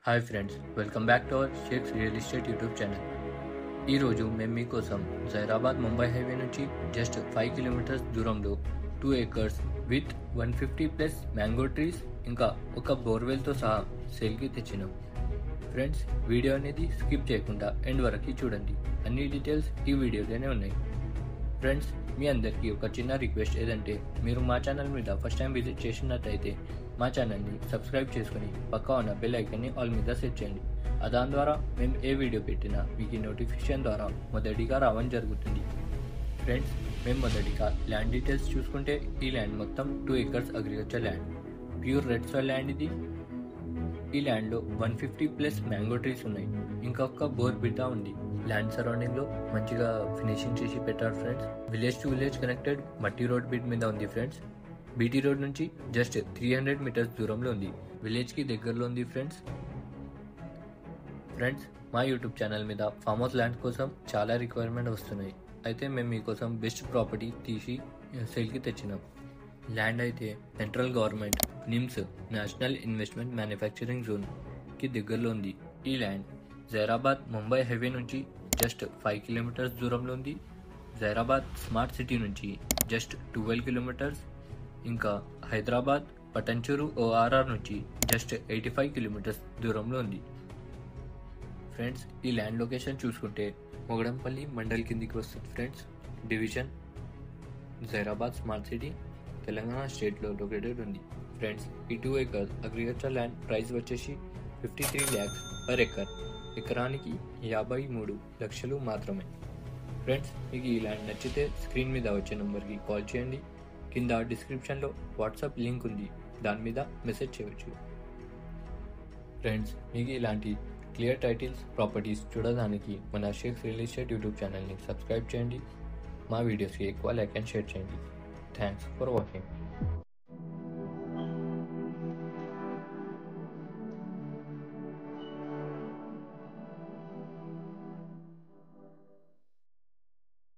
Hi friends, welcome back to our shakes real estate YouTube channel. ఈరోజు మేము మీకోసం Zaheerabad Mumbai highway నుంచి జస్ట్ 5 కిలోమీటర్స్ దూరంలో 2 acres with 150 plus mango trees ఇంకా ఒక బోర్వెల్తో సహా సేల్కి తెచ్చినాం. ఫ్రెండ్స్, వీడియో అనేది స్కిప్ చేయకుండా ఎండ్ వరకు చూడండి. అన్ని డీటెయిల్స్ ఈ వీడియోలోనే ఉన్నాయి. ఫ్రెండ్స్, మీ అందరికీ ఒక చిన్న రిక్వెస్ట్ ఏదంటే మీరు మా ఛానల్ మీద ఫస్ట్ టైం విజిట్ చేసినట్టయితే మా ఛానల్ని సబ్స్క్రైబ్ చేసుకుని పక్కా ఉన్న బెల్ ఐకాన్ని ఆల్ మీద సెట్ చేయండి. దాని ద్వారా మేము ఏ వీడియో పెట్టినా మీకు నోటిఫికేషన్ ద్వారా మొదటిగా రావడం జరుగుతుంది. ఫ్రెండ్స్, మేము మొదటిగా ల్యాండ్ డీటెయిల్స్ చూసుకుంటే ఈ ల్యాండ్ మొత్తం 2 acres agriculture land, pure red soil land ఇది. ఈ ల్యాండ్లో 150 ప్లస్ మ్యాంగో ట్రీస్ ఉన్నాయి, ఇంకొక బోర్ బిడ్డ ఉంది. ల్యాండ్ సరౌండింగ్ లో మంచిగా ఫినిషింగ్ చేసి పెట్టారు friends. Village to village connected మట్టి రోడ్ బిడ్ మీద ఉంది ఫ్రెండ్స్. బీటీ రోడ్ నుంచి జస్ట్ 300 మీటర్స్ దూరంలో ఉంది. విలేజ్ కి దగ్గరలో ఉంది ఫ్రెండ్స్. మా యూట్యూబ్ ఛానల్ మీద ఫామ్ హౌస్ ల్యాండ్ కోసం చాలా రిక్వైర్మెంట్ వస్తున్నాయి. అయితే మేము మీకోసం బెస్ట్ ప్రాపర్టీ తీసి సేల్కి తెచ్చినాం. ల్యాండ్ అయితే central government NIMS national investment manufacturing zone కి దగ్గరలో ఉంది. ఈ ల్యాండ్ జైరాబాద్ ముంబై హైవే నుంచి జస్ట్ 5 కిలోమీటర్స్ దూరంలో ఉంది. జైరాబాద్ స్మార్ట్ సిటీ నుంచి జస్ట్ 12 కిలోమీటర్స్, ఇంకా హైదరాబాద్ పటంచూరు ఓఆర్ఆర్ నుంచి జస్ట్ 85 కిలోమీటర్స్ దూరంలో ఉంది. ఫ్రెండ్స్, ఈ ల్యాండ్ లొకేషన్ చూసుకుంటే మొగడంపల్లి మండల్ కిందికి వస్తుంది friends. Division Zaheerabad smart city Telangana స్టేట్లో లొకేటెడ్ ఉంది. ఫ్రెండ్స్, ఈ 2 acres అగ్రికల్చర్ ల్యాండ్ ప్రైస్ వచ్చేసి 53 lakhs per acre, ఎకరానికి 53 లక్షలు మాత్రమే. ఫ్రెండ్స్, మీకు ఈ ల్యాండ్ నచ్చితే స్క్రీన్ మీద వచ్చే నెంబర్కి కాల్ చేయండి. కింద డిస్క్రిప్షన్లో వాట్సాప్ లింక్ ఉంది, దాని మీద మెసేజ్ చేయవచ్చు. ఫ్రెండ్స్, మీకు ఇలాంటి క్లియర్ టైటిల్స్ ప్రాపర్టీస్ చూడడానికి మన షేక్స్ రియల్ ఎస్టేట్ యూట్యూబ్ ఛానల్ని సబ్స్క్రైబ్ చేయండి. మా వీడియోస్కి ఎక్కువ లైక్ అండ్ షేర్ చేయండి. Thanks for watching.